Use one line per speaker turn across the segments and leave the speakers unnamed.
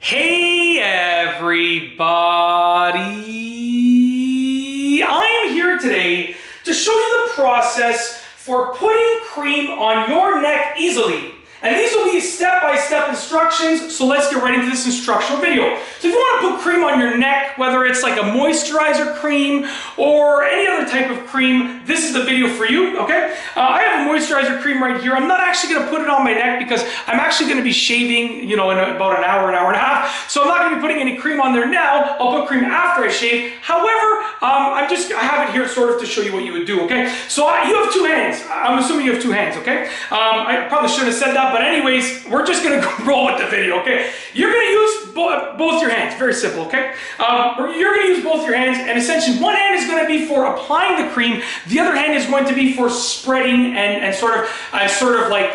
Hey everybody! I'm here today to show you the process for putting cream on your neck easily. And these will be step-by-step instructions, so let's get right into this instructional video. So if you want to put cream on your neck, whether it's like a moisturizer cream or any other type of cream, this is the video for you, okay? I have a moisturizer cream right here. I'm not actually going to put it on my neck because I'm actually going to be shaving, in about an hour and a half. So I'm not going to be putting any cream on there now. I'll put cream after I shave. However, I have it here sort of to show you what you would do, okay? So you have two hands. I'm assuming you have two hands, okay? I probably should have said that, but anyways, we're just gonna roll with the video, okay? You're gonna use both your hands, very simple, okay? You're gonna use both your hands, and essentially one hand is gonna be for applying the cream, the other hand is going to be for spreading and sort of like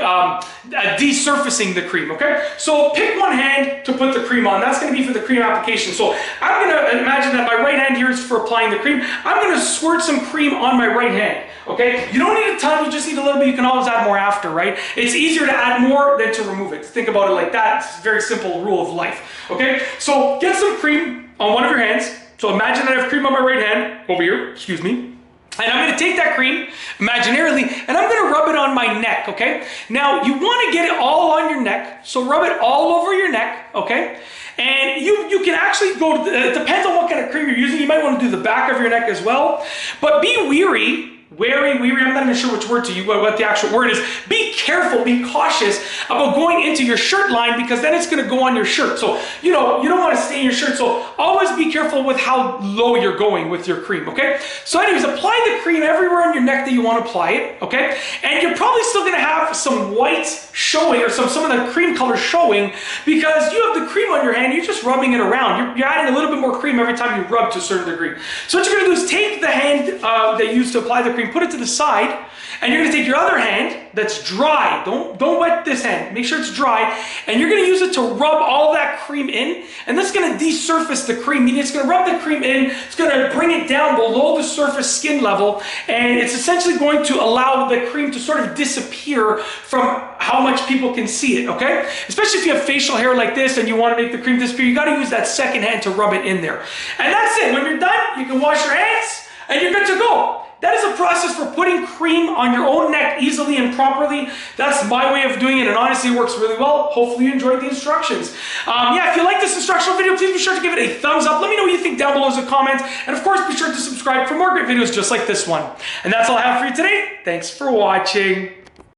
desurfacing the cream, okay? So pick one hand to put the cream on. That's gonna be for the cream application. So I'm gonna imagine that my right hand here is for applying the cream. I'm gonna squirt some cream on my right hand, okay? You don't need a ton, you just need a little bit. You can always add more after, right? It's easier to add more than to remove it. Think about it like that. It's a very simple rule of life, okay? So get some cream on one of your hands. So imagine that I have cream on my right hand, over here, excuse me. And I'm going to take that cream, imaginarily, and I'm going to rub it on my neck, okay? Now, you want to get it all on your neck, so rub it all over your neck, okay? And you can actually go, it depends on what kind of cream you're using. You might want to do the back of your neck as well. But be wary, I'm not even sure which word to use, what the actual word is. Be careful, be cautious about going into your shirt line because then it's going to go on your shirt. So, you don't want to stain your shirt. So always be careful with how low you're going with your cream, okay? So anyways, apply the cream everywhere on your neck that you want to apply it, okay? And you're probably still going to have some white showing or some of the cream color showing because you have the cream on your hand, you're just rubbing it around. You're adding a little bit more cream every time you rub to a certain degree. So what you're going to do is take the hand that you used to apply the cream, put it to the side, and you're going to take your other hand that's dry. Don't wet this hand. Make sure it's dry. And you're going to use it to rub all that cream in. And that's going to desurface the cream. Meaning it's going to rub the cream in. It's going to bring it down below the surface skin level. And it's essentially going to allow the cream to sort of disappear from how much people can see it, okay? Especially if you have facial hair like this and you want to make the cream disappear, you got to use that second hand to rub it in there. And that's it. When you're done, you can wash your hands and you're good to go. That is a process for putting cream on your own neck easily and properly. That's my way of doing it, and honestly, it works really well. Hopefully you enjoyed the instructions. If you like this instructional video, please be sure to give it a thumbs up. Let me know what you think down below as a comment. And of course, be sure to subscribe for more great videos just like this one. And that's all I have for you today. Thanks for watching.